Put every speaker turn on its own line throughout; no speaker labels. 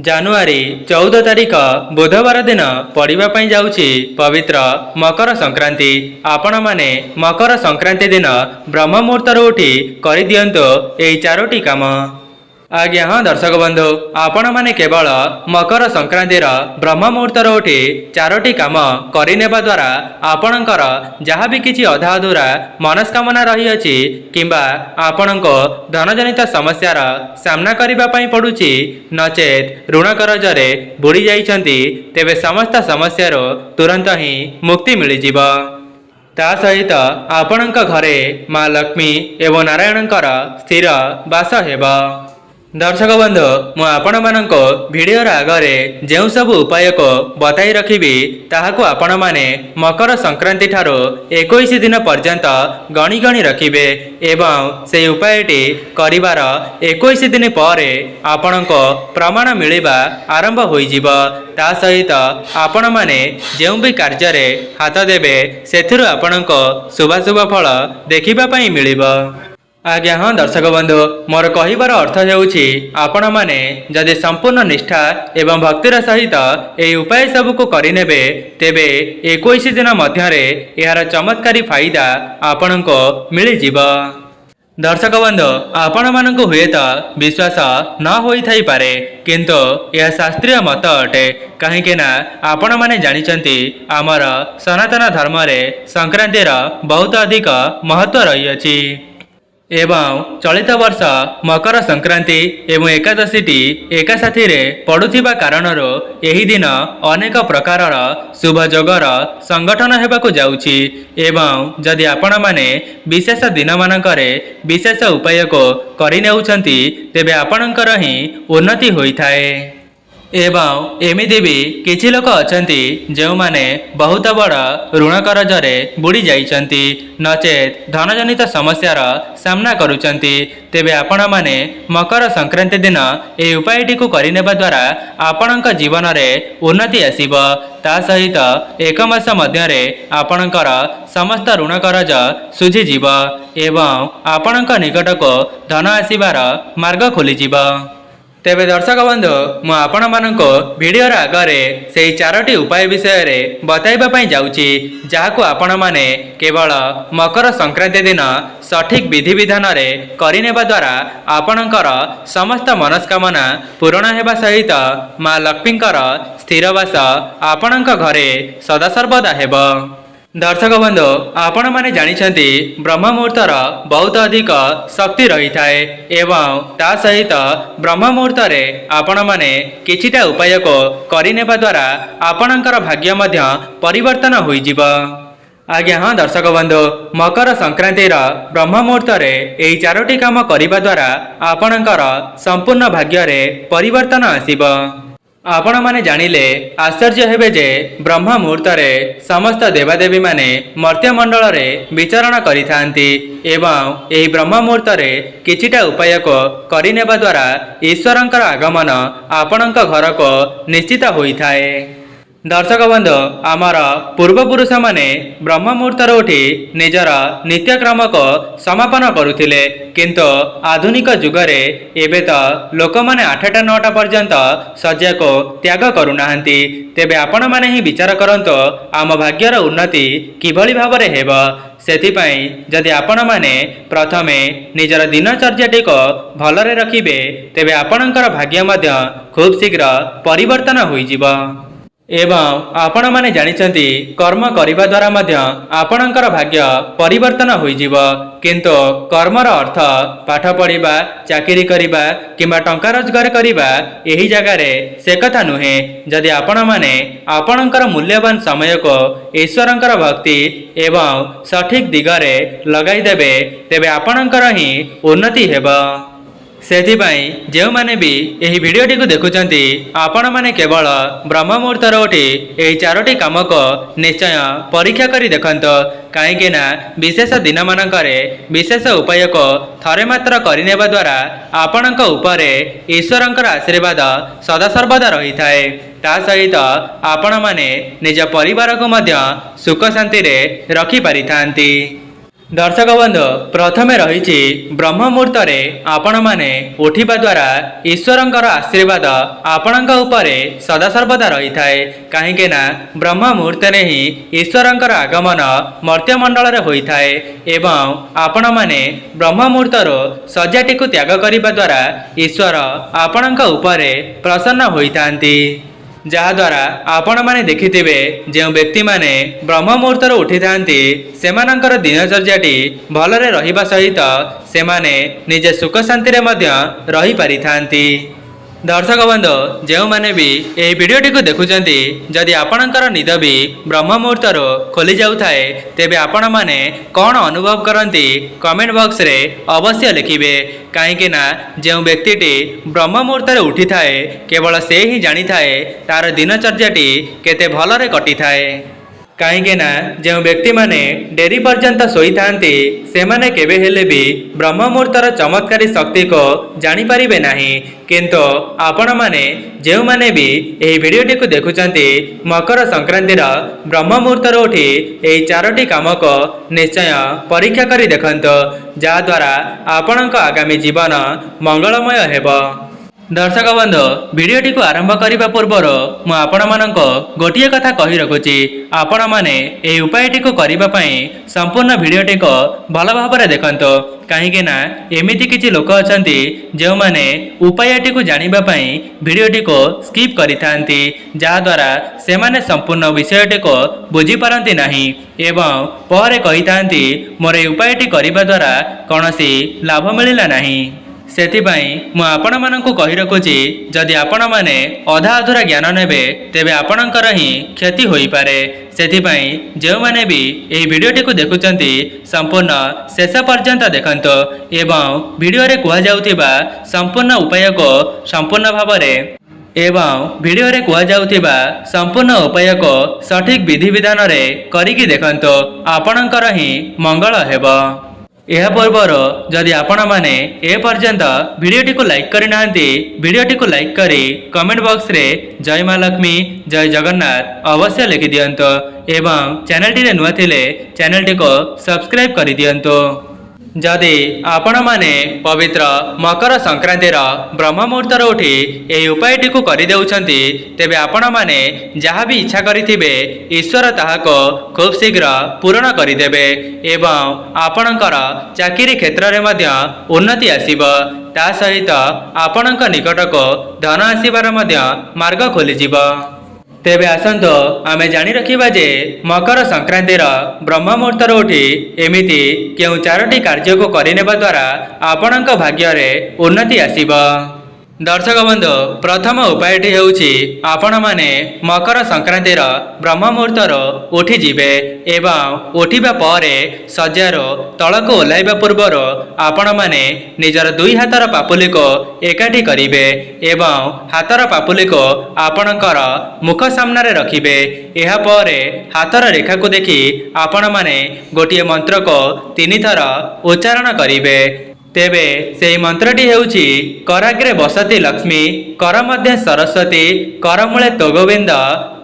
ଜାନୁଆରୀ 14 ତାରିଖ ବୁଧବାର ଦିନ ପଡ଼ିବା ପାଇଁ ଯାଉଛି ପବିତ୍ର ମକର ସଂକ୍ରାନ୍ତି। ଆପଣମାନେ ମକର ସଂକ୍ରାନ୍ତି ଦିନ ବ୍ରହ୍ମ ମୁହୂର୍ତ୍ତରୁ ଉଠି କରିଦିଅନ୍ତୁ ଏହି 4ଟି କାମ। ଆଜ୍ଞା ହଁ ଦର୍ଶକ ବନ୍ଧୁ, ଆପଣମାନେ କେବଳ ମକର ସଂକ୍ରାନ୍ତିର ବ୍ରହ୍ମ ମୁହୂର୍ତ୍ତରୁ ଉଠି 4ଟି କାମ କରିନେବା ଦ୍ୱାରା ଆପଣଙ୍କର ଯାହା ବି କିଛି ଅଧା ଅଧୁରା ମନସ୍କାମନା ରହିଅଛି କିମ୍ବା ଆପଣଙ୍କୁ ଧନଜନିତ ସମସ୍ୟାର ସାମ୍ନା କରିବା ପାଇଁ ପଡ଼ୁଛି, ନଚେତ୍ ଋଣ କରଜରେ ବୁଡ଼ି ଯାଇଛନ୍ତି, ତେବେ ସମସ୍ତ ସମସ୍ୟାରୁ ତୁରନ୍ତ ହିଁ ମୁକ୍ତି ମିଳିଯିବ। ତା ସହିତ ଆପଣଙ୍କ ଘରେ ମା ଲକ୍ଷ୍ମୀ ଏବଂ ନାରାୟଣଙ୍କର ସ୍ଥିର ବାସ ହେବ। ଦର୍ଶକ ବନ୍ଧୁ, ମୁଁ ଆପଣମାନଙ୍କୁ ଭିଡ଼ିଓର ଆଗରେ ଯେଉଁ ସବୁ ଉପାୟକୁ ବତାଇ ରଖିବି ତାହାକୁ ଆପଣମାନେ ମକର ସଂକ୍ରାନ୍ତି ଠାରୁ 21 ଦିନ ପର୍ଯ୍ୟନ୍ତ ଗଣି ଗଣି ରଖିବେ ଏବଂ ସେହି ଉପାୟଟି କରିବାର 21 ଦିନ ପରେ ଆପଣଙ୍କୁ ପ୍ରମାଣ ମିଳିବା ଆରମ୍ଭ ହୋଇଯିବ। ତା ସହିତ ଆପଣମାନେ ଯେଉଁ ବି କାର୍ଯ୍ୟରେ ହାତ ଦେବେ ସେଥିରୁ ଆପଣଙ୍କୁ ଶୁଭାଶୁଭ ଫଳ ଦେଖିବା ପାଇଁ ମିଳିବ। ଆଜ୍ଞା ହଁ ଦର୍ଶକ ବନ୍ଧୁ, ମୋର କହିବାର ଅର୍ଥ ହେଉଛି ଆପଣମାନେ ଯଦି ସମ୍ପୂର୍ଣ୍ଣ ନିଷ୍ଠା ଏବଂ ଭକ୍ତିର ସହିତ ଏହି ଉପାୟ ସବୁକୁ କରିନେବେ ତେବେ 21 ଦିନ ମଧ୍ୟରେ ଏହାର ଚମତ୍କାରୀ ଫାଇଦା ଆପଣଙ୍କୁ ମିଳିଯିବ। ଦର୍ଶକ ବନ୍ଧୁ, ଆପଣମାନଙ୍କୁ ହୁଏତ ବିଶ୍ୱାସ ନ ହୋଇଥାଇପାରେ, କିନ୍ତୁ ଏହା ଶାସ୍ତ୍ରୀୟ ମତ ଅଟେ। କାହିଁକି ନା ଆପଣମାନେ ଜାଣିଛନ୍ତି ଆମର ସନାତନ ଧର୍ମରେ ସଂକ୍ରାନ୍ତିର ବହୁତ ଅଧିକ ମହତ୍ତ୍ୱ ରହିଅଛି ଏବଂ ଚଳିତ ବର୍ଷ ମକର ସଂକ୍ରାନ୍ତି ଏବଂ ଏକାଦଶୀଟି ଏକା ସାଥିରେ ପଡ଼ୁଥିବା କାରଣରୁ ଏହି ଦିନ ଅନେକ ପ୍ରକାରର ଶୁଭ ଯୋଗର ସଂଗଠନ ହେବାକୁ ଯାଉଛି ଏବଂ ଯଦି ଆପଣମାନେ ବିଶେଷ ଦିନମାନଙ୍କରେ ବିଶେଷ ଉପାୟକୁ କରିନେଉଛନ୍ତି ତେବେ ଆପଣଙ୍କର ହିଁ ଉନ୍ନତି ହୋଇଥାଏ। ଏବଂ ଏମିତି ବି କିଛି ଲୋକ ଅଛନ୍ତି ଯେଉଁମାନେ ବହୁତ ବଡ଼ ଋଣ କରଜରେ ବୁଡ଼ି ଯାଇଛନ୍ତି, ନଚେତ୍ ଧନଜନିତ ସମସ୍ୟାର ସାମ୍ନା କରୁଛନ୍ତି, ତେବେ ଆପଣମାନେ ମକର ସଂକ୍ରାନ୍ତି ଦିନ ଏହି ଉପାୟଟିକୁ କରିନେବା ଦ୍ୱାରା ଆପଣଙ୍କ ଜୀବନରେ ଉନ୍ନତି ଆସିବ। ତା ସହିତ 1 ମାସ ମଧ୍ୟରେ ଆପଣଙ୍କର ସମସ୍ତ ଋଣ କରଜ ଶୁଝିଯିବ ଏବଂ ଆପଣଙ୍କ ନିକଟକୁ ଧନ ଆସିବାର ମାର୍ଗ ଖୋଲିଯିବ। ତେବେ ଦର୍ଶକ ବନ୍ଧୁ, ମୁଁ ଆପଣମାନଙ୍କୁ ଭିଡ଼ିଓର ଆଗରେ ସେହି 4ଟି ଉପାୟ ବିଷୟରେ ବତାଇବା ପାଇଁ ଯାଉଛି, ଯାହାକୁ ଆପଣମାନେ କେବଳ ମକର ସଂକ୍ରାନ୍ତି ଦିନ ସଠିକ୍ ବିଧିବିଧାନରେ କରିନେବା ଦ୍ୱାରା ଆପଣଙ୍କର ସମସ୍ତ ମନସ୍କାମନା ପୂରଣ ହେବା ସହିତ ମା ଲକ୍ଷ୍ମୀଙ୍କର ସ୍ଥିର ବାସ ଆପଣଙ୍କ ଘରେ ସଦାସର୍ବଦା ହେବ। ଦର୍ଶକ ବନ୍ଧୁ, ଆପଣମାନେ ଜାଣିଛନ୍ତି ବ୍ରହ୍ମ ମୁହୂର୍ତ୍ତର ବହୁତ ଅଧିକ ଶକ୍ତି ରହିଥାଏ ଏବଂ ତା ସହିତ ବ୍ରହ୍ମ ମୁହୂର୍ତ୍ତରେ ଆପଣମାନେ କିଛିଟା ଉପାୟକୁ କରିନେବା ଦ୍ୱାରା ଆପଣଙ୍କର ଭାଗ୍ୟ ମଧ୍ୟ ପରିବର୍ତ୍ତନ ହୋଇଯିବ। ଆଜ୍ଞା ହଁ ଦର୍ଶକ ବନ୍ଧୁ, ମକର ସଂକ୍ରାନ୍ତିର ବ୍ରହ୍ମ ମୁହୂର୍ତ୍ତରେ ଏହି 4ଟି କାମ କରିବା ଦ୍ୱାରା ଆପଣଙ୍କର ସମ୍ପୂର୍ଣ୍ଣ ଭାଗ୍ୟରେ ପରିବର୍ତ୍ତନ ଆସିବ। ଆପଣମାନେ ଜାଣିଲେ ଆଶ୍ଚର୍ଯ୍ୟ ହେବେ ଯେ ବ୍ରହ୍ମ ମୁହୂର୍ତ୍ତରେ ସମସ୍ତ ଦେବାଦେବୀମାନେ ମର୍ତ୍ତ୍ୟମଣ୍ଡଳରେ ବିଚରଣ କରିଥାନ୍ତି ଏବଂ ଏହି ବ୍ରହ୍ମ ମୁହୂର୍ତ୍ତରେ କିଛିଟା ଉପାୟକୁ କରିନେବା ଦ୍ୱାରା ଈଶ୍ୱରଙ୍କର ଆଗମନ ଆପଣଙ୍କ ଘରକୁ ନିଶ୍ଚିତ ହୋଇଥାଏ। ଦର୍ଶକ ବନ୍ଧୁ, ଆମର ପୂର୍ବପୁରୁଷମାନେ ବ୍ରହ୍ମ ମୁହୂର୍ତ୍ତରୁ ଉଠି ନିଜର ନିତ୍ୟକ୍ରମକୁ ସମାପନ କରୁଥିଲେ, କିନ୍ତୁ ଆଧୁନିକ ଯୁଗରେ ଏବେ ତ ଲୋକମାନେ 8ଟା 9ଟା ପର୍ଯ୍ୟନ୍ତ ଶଯ୍ୟାକୁ ତ୍ୟାଗ କରୁନାହାନ୍ତି। ତେବେ ଆପଣମାନେ ହିଁ ବିଚାର କରନ୍ତୁ ଆମ ଭାଗ୍ୟର ଉନ୍ନତି କିଭଳି ଭାବରେ ହେବ। ସେଥିପାଇଁ ଯଦି ଆପଣମାନେ ପ୍ରଥମେ ନିଜର ଦିନଚର୍ଯ୍ୟାଟିକୁ ଭଲରେ ରଖିବେ ତେବେ ଆପଣଙ୍କର ଭାଗ୍ୟ ମଧ୍ୟ ଖୁବ୍ ଶୀଘ୍ର ପରିବର୍ତ୍ତନ ହୋଇଯିବ। ଏବଂ ଆପଣମାନେ ଜାଣିଛନ୍ତି କର୍ମ କରିବା ଦ୍ୱାରା ମଧ୍ୟ ଆପଣଙ୍କର ଭାଗ୍ୟ ପରିବର୍ତ୍ତନ ହୋଇଯିବ, କିନ୍ତୁ କର୍ମର ଅର୍ଥ ପାଠ ପଢ଼ିବା, ଚାକିରି କରିବା କିମ୍ବା ଟଙ୍କା ରୋଜଗାର କରିବା ଏହି ଜାଗାରେ ସେ କଥା ନୁହେଁ। ଯଦି ଆପଣମାନେ ଆପଣଙ୍କର ମୂଲ୍ୟବାନ ସମୟକୁ ଈଶ୍ୱରଙ୍କର ଭକ୍ତି ଏବଂ ସଠିକ୍ ଦିଗରେ ଲଗାଇଦେବେ ତେବେ ଆପଣଙ୍କର ହିଁ ଉନ୍ନତି ହେବ। ସେଥିପାଇଁ ଯେଉଁମାନେ ବି ଏହି ଭିଡ଼ିଓଟିକୁ ଦେଖୁଛନ୍ତି ଆପଣମାନେ କେବଳ ବ୍ରହ୍ମ ମୁହୂର୍ତ୍ତରୁ ଉଠି ଏହି 4ଟି କାମକୁ ନିଶ୍ଚୟ ପରୀକ୍ଷା କରି ଦେଖନ୍ତୁ। କାହିଁକି ନା ବିଶେଷ ଦିନମାନଙ୍କରେ ବିଶେଷ ଉପାୟକୁ ଥରେ ମାତ୍ର କରିନେବା ଦ୍ୱାରା ଆପଣଙ୍କ ଉପରେ ଈଶ୍ୱରଙ୍କର ଆଶୀର୍ବାଦ ସଦାସର୍ବଦା ରହିଥାଏ। ତା ସହିତ ଆପଣମାନେ ନିଜ ପରିବାରକୁ ମଧ୍ୟ ସୁଖ ଶାନ୍ତିରେ ରଖିପାରିଥାନ୍ତି। दर्शक बंधु प्रथमे रही ब्रह्म मुहूर्त आपण मैंने उठा द्वारा ईश्वरंकर आशीर्वाद आपणक उपरे सदासर्वदा रही थाए कहीं ब्रह्म मुहूर्त ही ईश्वरंकर आगमन मर्त्यमंडल होता है एवं आपण मैंने ब्रह्म मुहूर्तर सज्जाटी को त्याग करने द्वारा ईश्वर आपणक उपरे प्रसन्न होता जहाद्वारा आपण मैंने देखिथिबे जो व्यक्ति माने ब्रह्म मुहूर्तर उठी थांती सेमानंकर दिनचर्याटी भलरे रहिबा सहित सेमाने निजे सुख शांति रे मध्य रही पारिथांती। दर्शक बंधु जो मैंने भी यही वीडियोटी को देखुचंती जदि आपणकर निद भी ब्रह्म मुहूर्तर खोली जाउथाए तेबे आपण माने कौन अनुभव करती कमेंट बॉक्स रे अवश्य लिखिबे कहीं जो व्यक्ति ब्रह्म मुहूर्त उठी थाए केवल से ही जानी थाए तार दिनचर्याटी केते भलरे कटि थाए कहीं जो व्यक्ति माने डेरी पर्यंत शोई थांती से माने केबे हेले भी ब्रह्म मुहूर्तर चमत्कारी शक्ति को जानी पारिबे नाही किंतु आपण माने जो माने भी यही वीडियोटी को देखुचंती मकर संक्रांतिर ब्रह्म मुहूर्तर उठी यही चारोटी काम को निश्चय परीक्षा करी देखंतो जहाद्वारा आपणक आगामी जीवन मंगलमय हेबो। दर्शक बंधु वीडियोटी को आरंभ करने पूर्वर मु आपण मानक गोटे कथा कही रखुची आपण माने यही उपायटी को करने संपूर्ण वीडियोटी को भल भाव देखंतो कहीं एमती किसी लोक अच्छा जो मैंने उपायटी को जानापी वीडियोटी को स्किप करिथांती जहाद्वारा से माने संपूर्ण विषयटी को बुझी पारती नहीं एवं पर कही थांती मोर ये उपायटी करने द्वारा कौन लाभ मिलला नहीं सेथिपाई मु आपण मानकु कहि रखुची जदि आपण माने अधा अधूरा ज्ञान नेबे तेबे आपणकर ही क्षति होई पारे सेथिपाई जो माने भी एही वीडियोटी को देखुचंती संपूर्ण शेष पर्यंत देखंतो एवं वीडियो रे कुआ जाउथिबा संपूर्ण उपाय को संपूर्ण भावरे एवं वीडियो रे कुआ जाउथिबा संपूर्ण उपाय को सठिक विधि विधान रे करिकि देखंतो आपणकर ही मंगल हेबो। यह पूर्वर जदि आपण माने ए पर्यंत वीडियोटी को लाइक करि नाहंती वीडियोटी को लाइक करी कमेंट बॉक्स रे जय मां लक्ष्मी जय जगन्नाथ अवश्य लिखि दियंतो एवं चैनल टी रे नुआ थिले चैनल टी को सब्सक्राइब करि दियंतो। जदि आपण माने पवित्र मकर संक्रांतिर ब्रह्म मुहूर्तर उठी यही उपायटी को करि देउछंती तेबे आपण माने जहाँ भी इच्छा करिथिबे ईश्वर ताहाको खूब शीघ्र पूर्ण करिदेबे एवं आपणकर चाकरी क्षेत्र रे मध्य उन्नति आसीबो ता सहित आपणक निकट को धन आसीबार मध्य मार्ग खोलिजिबो। तेबे आसंतो आमे जानी रखिबा जे मकर संक्रांतिर ब्रह्म मुहूर्तर उठी एमिति केउ चारोटी कार्य को करिनेबा द्वारा आपणक भाग्य रे उन्नति आसीबो। दर्शक बंधु प्रथम उपायटी हेउछि आपण माने मकर संक्रांतिर ब्रह्म मुहूर्तर उठी जिबे एवं उठिबा परे सज्जार तळक ओलाइबा पूर्वर आपण माने निजर दुई हातर पापुली को एकाठी करिवे एवं हातर पापुली को आपणकर मुख सामने रे रखिबे एहा परे हातर रेखा को देखि आपण माने गोटिए मंत्र को 3 थर उच्चारण करिवे तेबे से मंत्रटी हेउछि कराग्रे बसती लक्ष्मी कर मध्ये सरस्वती कर मूले तोगोविंद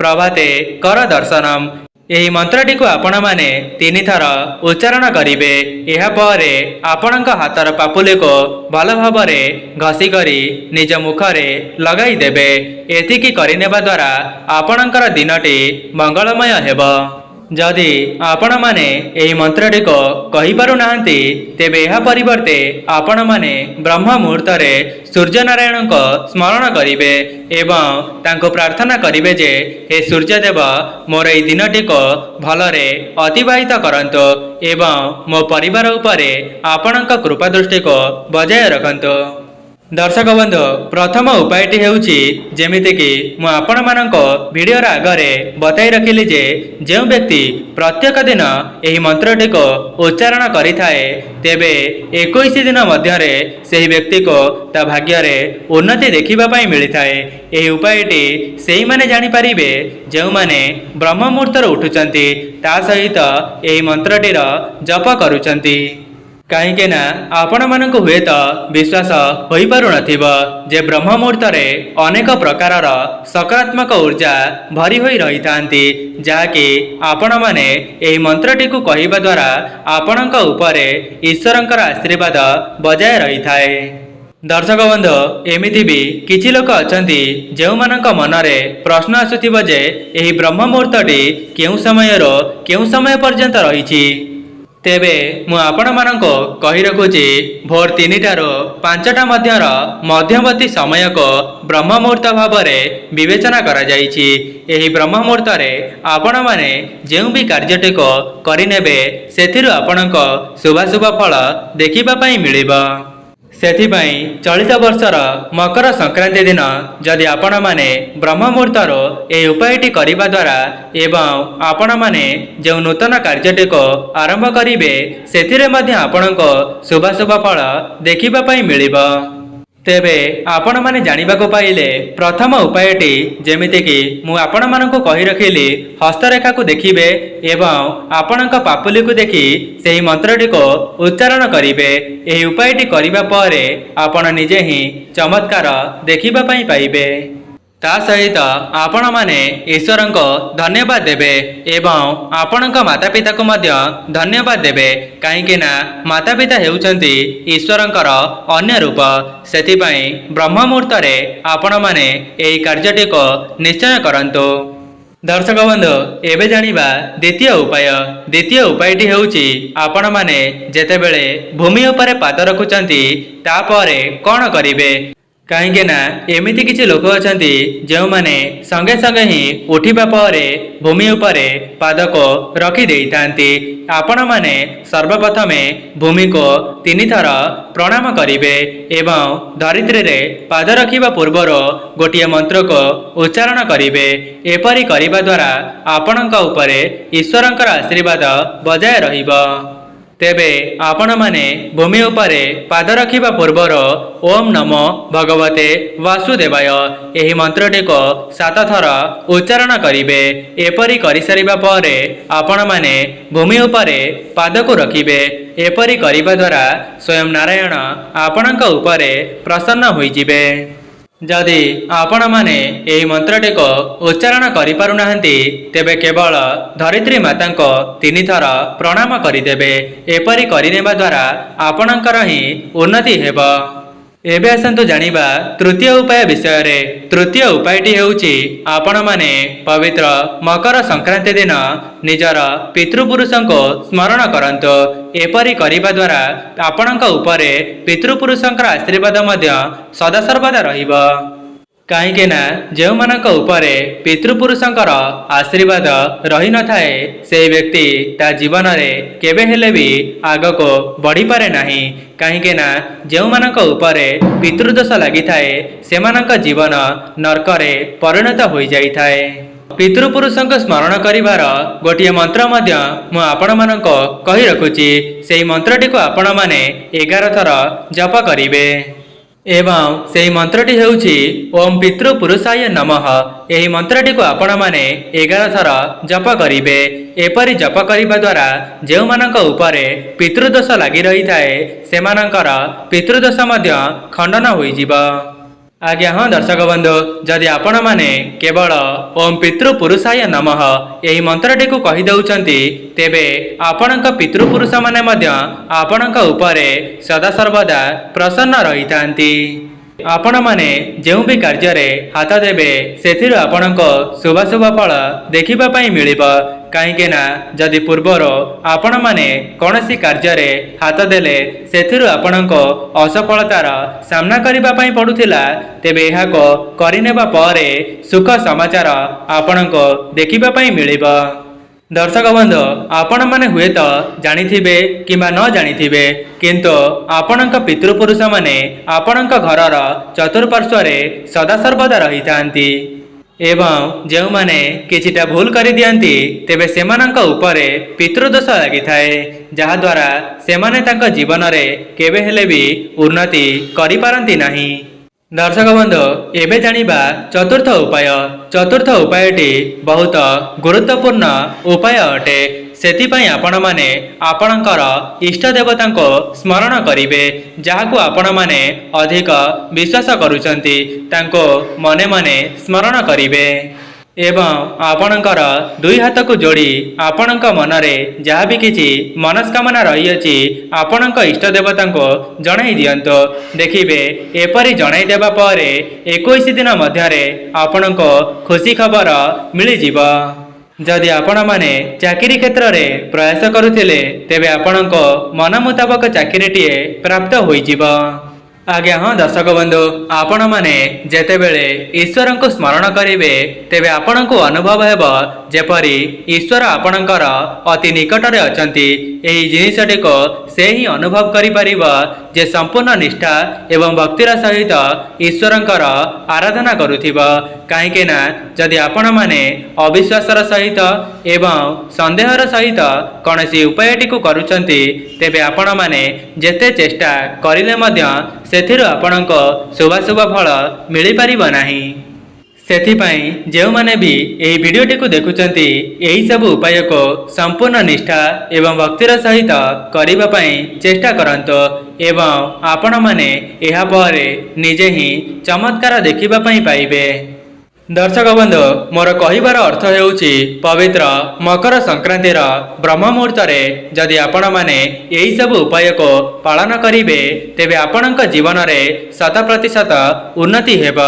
प्रभाते कर दर्शनम यही मंत्रटी को आपण माने 3 थर उच्चारण करिवे एहा परे आपणक हातर पापुली को भल भावरे घसी करी निज मुखरे लगाई देबे एतिकी करिनेबा द्वारा आपणकर दिनटी मंगलमय हेबो। जदि आपण माने एही मंत्रटी को कहि पारु नाहंती तेबे एहा परिवर्ते आपण माने ब्रह्म मुहूर्त रे सूर्य नारायण को स्मरण करिवे एवं तांको प्रार्थना करिवे जे हे सूर्यदेव मोर एही दिनटी को भलरे अतिबाहित करंतो एवं मो परिवार उपरे आपणक कृपा दृष्टि को बजाय रखंतो। दर्शक बंधु प्रथम उपायटी हेउछि जेमिति कि मु आपण मानक वीडियो रा आगरे बताई रखिली जे जो व्यक्ति प्रत्येक दिन एही मंत्रटी को उच्चारण करिथाए तेबे 21 दिन मध्य रे सेही व्यक्ति को ता भाग्य रे उन्नति देखिबा पई मिलिथाए। एही उपायटी सेही माने जानि परिबे जो माने ब्रह्म मुहूर्तर उठुचंती ता सहित एही मंत्रटीर जप करूचंती कहीं आपण मानक हुए तो विश्वास हो पार जे ब्रह्म मुहूर्त अनेक प्रकार सकारात्मक ऊर्जा भरी हो रही था जहाँकि आपण मैंने यही मंत्रटी को कहवा द्वारा आपणक उपर ईश्वरंकर आशीर्वाद बजाय रही थाए। दर्शक बंधु एमिति भी किछि लोक अछंती जेउ मानक मनरे प्रश्न आसुथिबो जे एही ब्रह्म मुहूर्तटी केउ समय पर्यंत रहिछि। तेबे मु आपण मानक कहि रखुछि भोर 3टारू 5टा मध्यर मध्यवर्ती समय को ब्रह्म मुहूर्त भाव में विवेचना करा जाइछि। एही ब्रह्म मुहूर्त आपण माने जेउ भी कार्यटी को करिनेबे सेथिरु आपणक शुभाशुभ फल देखिबा पई मिलिबा। सेथिपाई चलित वर्षर मकर संक्रांति दिन जदि आपण माने ब्रह्म मुहूर्तर यह उपायटी करिबा द्वारा एवं आपण माने जो नूतन कार्यटी को आरंभ करिवे सेथिरे मध्य आपणको शुभाशुभ फल देखिबा पई मिलिबा। तेबे आपण माने जानिबा को पाइले प्रथम उपायटी जेमिति कि मु आपण मानकु कहि रखिली हस्तरेखा को देखिबे एवं आपणक पापुली को देखि सेही मंत्रटी को उच्चारण करिवे। एही उपायटी करिबा परे आपण निजे ही चमत्कार देखिबा पई पाइबे। ता सहित आपण माने ईश्वरंको धन्यवाद देबे एवं आपणक माता पिता को मध्य धन्यवाद देबे कहीं माता पिता हेउचंती ईश्वरंकर अन्य रूप। सेथिपाई ब्रह्म मुहूर्त आपण माने एही कार्यटी को निश्चय करंतु। दर्शक बंधु एबे जानिबा द्वितीय उपायटी हेउची आपण माने जेतेबेले भूमि उपरे पाद रखुचंती तापरे कोन करिवे कहीं एमिति किछि लोक अछंती जो माने संगे संगे ही उठिबा परे भूमि उपरे पाद को रखी देइथांती। आपण माने सर्वप्रथमे भूमि को 3 थर प्रणाम करिवे एवं धरित्री रे पाद रखिबा पूर्वर गोटिए मंत्र को उच्चारण करिवे। एपरि करिबा द्वारा आपणक उपरे ईश्वरंकर आशीर्वाद बजाय रहिबो। तेबे आपण माने भूमि उपरे पाद रखिबा पूर्वर ओम नमो भगवते वासुदेवाय एही मंत्रटी को 7 थर उच्चारण करिवे। एपरि करि सारिबा परे आपण माने भूमि उपरे पाद को रखिवे। एपरि करिबा द्वारा स्वयं नारायण आपणक उपरे प्रसन्न होई जिवे। जदि आपण माने एही मंत्रटी को उच्चारण करि पारु नाहंती तेबे केवल धरित्री माता को 3 थर प्रणाम करिदेबे। एपरि करिनेबा द्वारा आपणकर ही उन्नति हेबो। एबे आसंतु जानिबा तृतीय उपाय विषय रे। तृतीय उपायटी हेउची आपण माने पवित्र मकर संक्रांति दिन निजर पितृपुरुषों को स्मरण करंतु। एपरि करिबा द्वारा आपणक उपरे पितृपुरुषों आशीर्वाद मध्य सदा सर्वदा रहिबो। कहीं जो मानक उपरे पितृपुरुषंकर आशीर्वाद रही न थाए से व्यक्ति ता जीवन रे केबे हेले भी आग को बढ़ी पारे नाही। कहीं जो मानक उपरे पितृदोष लगी थाए से मानक जीवन नरक रे परिणत हो जाई थाए। पितृपुरुषों को स्मरण करिवार गोटिए मंत्र मध्य मु आपण मानक कहि रखुची। सेही मंत्रटी को आपण माने 11 थर जप करिवे एवं सेही मंत्रटी हेउची ओम पितृपुरुषाय नमः। एही मंत्रटी को आपण माने 11 थर जप करिवे। एपरि जप करिबा द्वारा जेउ मानक उपरे पितृदोष लागि रही थाए सेमानकर पितृदोष मध्य खंडन होई जिवो। आज्ञा हाँ दर्शक बंधु जदि आपण माने केवल ओम पितृपुरुषाय नमः यही मंत्रटी को कहि दउचंती तेबे आपणक पितृपुरुष माने मध्य आपणक उपरे सदा सर्वदा प्रसन्न रही थांती। आपण माने जेउ भी कार्य रे हाथ देबे सेथिरु आपणक शुभाशुभ फल देखिबा पई मिलिबो। कहीं जदि पूर्वर आपण माने कौनसी कार्य रे हाथ देले सेथिरु आपणक असफलतार सामना करिबा पई पडुथिला तेबे एहा को करिनेबा परे सुख समाचार आपणक देखिबा पई मिलिबो। दर्शक बंधु आपण माने हुए तो जानिथिबे किंबा न जानिथिबे किंतु आपणक पितृपुरुष माने आपणक घरर चतुर्पार्श्व रे सदा सर्वदा रही थांती एवं जो माने किछिटा भूल करि दियंती तेबे सेमानंक उपरे पितृदोष लागि थाए जहा द्वारा सेमाने तांक जीवन रे केबे हेले भी उन्नति करि पारंती नाही। दर्शक बंधु एबे जानिबा चतुर्थ उपायटी बहुत गुरुत्वपूर्ण उपाय अटे। ସେଥିପାଇଁ ଆପଣମାନେ ଆପଣଙ୍କର ଇଷ୍ଟ ଦେବତାଙ୍କୁ ସ୍ମରଣ କରିବେ। ଯାହାକୁ ଆପଣମାନେ ଅଧିକ ବିଶ୍ୱାସ କରୁଛନ୍ତି ତାଙ୍କୁ ମନେ ମନେ ସ୍ମରଣ କରିବେ ଏବଂ ଆପଣଙ୍କର ଦୁଇ ହାତକୁ ଯୋଡ଼ି ଆପଣଙ୍କ ମନରେ ଯାହା ବି କିଛି ମନସ୍କାମନା ରହିଅଛି ଆପଣଙ୍କ ଇଷ୍ଟ ଦେବତାଙ୍କୁ ଜଣାଇ ଦିଅନ୍ତୁ। ଦେଖିବେ ଏପରି ଜଣାଇ ଦେବା ପରେ 21 ଦିନ ମଧ୍ୟରେ ଆପଣଙ୍କୁ ଖୁସି ଖବର ମିଳିଯିବ। ଯଦି ଆପଣମାନେ ଚାକିରି କ୍ଷେତ୍ରରେ ପ୍ରୟାସ କରୁଥିଲେ ତେବେ ଆପଣଙ୍କ ମନ ମୁତାବକ ଚାକିରିଟିଏ ପ୍ରାପ୍ତ ହୋଇଯିବ। ଆଜ୍ଞା ହଁ ଦର୍ଶକ ବନ୍ଧୁ, ଆପଣମାନେ ଯେତେବେଳେ ଈଶ୍ୱରଙ୍କୁ ସ୍ମରଣ କରିବେ ତେବେ ଆପଣଙ୍କୁ ଅନୁଭବ ହେବ ଯେପରି ଈଶ୍ୱର ଆପଣଙ୍କର ଅତି ନିକଟରେ ଅଛନ୍ତି। ଏହି ଜିନିଷଟିକୁ ସେ ହିଁ ଅନୁଭବ କରିପାରିବ ଯେ ସମ୍ପୂର୍ଣ୍ଣ ନିଷ୍ଠା ଏବଂ ଭକ୍ତିର ସହିତ ଈଶ୍ୱରଙ୍କର ଆରାଧନା କରୁଥିବ। କାହିଁକି ନା ଯଦି ଆପଣମାନେ ଅବିଶ୍ୱାସର ସହିତ ଏବଂ ସନ୍ଦେହର ସହିତ କୌଣସି ଉପାୟଟିକୁ କରୁଛନ୍ତି ତେବେ ଆପଣମାନେ ଯେତେ ଚେଷ୍ଟା କରିଲେ ମଧ୍ୟ ସେଥିରୁ ଆପଣଙ୍କ ଶୁଭାଶୁଭ ଫଳ ମିଳିପାରିବ ନାହିଁ। ସେଥିପାଇଁ ଯେଉଁମାନେ ବି ଏହି ଭିଡ଼ିଓଟିକୁ ଦେଖୁଛନ୍ତି ଏହି ସବୁ ଉପାୟକୁ ସମ୍ପୂର୍ଣ୍ଣ ନିଷ୍ଠା ଏବଂ ଭକ୍ତିର ସହିତ କରିବା ପାଇଁ ଚେଷ୍ଟା କରନ୍ତୁ ଏବଂ ଆପଣମାନେ ଏହାପରେ ନିଜେ ହିଁ ଚମତ୍କାର ଦେଖିବା ପାଇଁ ପାଇବେ। ଦର୍ଶକ ବନ୍ଧୁ, ମୋର କହିବାର ଅର୍ଥ ହେଉଛି ପବିତ୍ର ମକର ସଂକ୍ରାନ୍ତିର ବ୍ରହ୍ମ ମୁହୂର୍ତ୍ତରେ ଯଦି ଆପଣମାନେ ଏହି ସବୁ ଉପାୟକୁ ପାଳନ କରିବେ ତେବେ ଆପଣଙ୍କ ଜୀବନରେ 100% ଉନ୍ନତି ହେବ।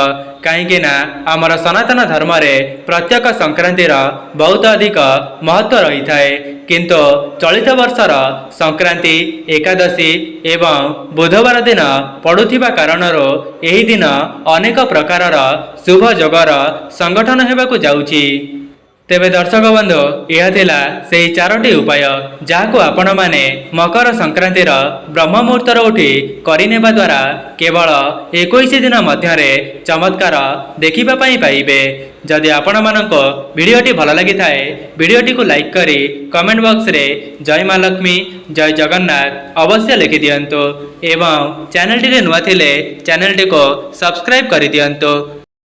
କାହିଁକି ନା ଆମର ସନାତନ ଧର୍ମରେ ପ୍ରତ୍ୟେକ ସଂକ୍ରାନ୍ତିର ବହୁତ ଅଧିକ ମହତ୍ତ୍ୱ ରହିଥାଏ। କିନ୍ତୁ ଚଳିତ ବର୍ଷର ସଂକ୍ରାନ୍ତି ଏକାଦଶୀ ଏବଂ ବୁଧବାର ଦିନ ପଡ଼ୁଥିବା କାରଣରୁ ଏହି ଦିନ ଅନେକ ପ୍ରକାରର ଶୁଭ ଯୋଗର ସଂଗଠନ ହେବାକୁ ଯାଉଛି। ତେବେ ଦର୍ଶକ ବନ୍ଧୁ, ଏହା ଥିଲା ସେହି 4ଟି ଉପାୟ ଯାହାକୁ ଆପଣମାନେ ମକର ସଂକ୍ରାନ୍ତିର ବ୍ରହ୍ମ ମୁହୂର୍ତ୍ତରୁ ଉଠି କରିନେବା ଦ୍ୱାରା କେବଳ 21 ଦିନ ମଧ୍ୟରେ ଚମତ୍କାର ଦେଖିବା ପାଇଁ ପାଇବେ। ଯଦି ଆପଣମାନଙ୍କୁ ଭିଡ଼ିଓଟି ଭଲ ଲାଗିଥାଏ ଭିଡ଼ିଓଟିକୁ ଲାଇକ୍ କରି କମେଣ୍ଟ ବକ୍ସରେ ଜୟ ମା ଲକ୍ଷ୍ମୀ ଜୟ ଜଗନ୍ନାଥ ଅବଶ୍ୟ ଲେଖିଦିଅନ୍ତୁ ଏବଂ ଚ୍ୟାନେଲଟିରେ ନୂଆ ଥିଲେ ଚ୍ୟାନେଲଟିକୁ ସବସ୍କ୍ରାଇବ୍ କରିଦିଅନ୍ତୁ।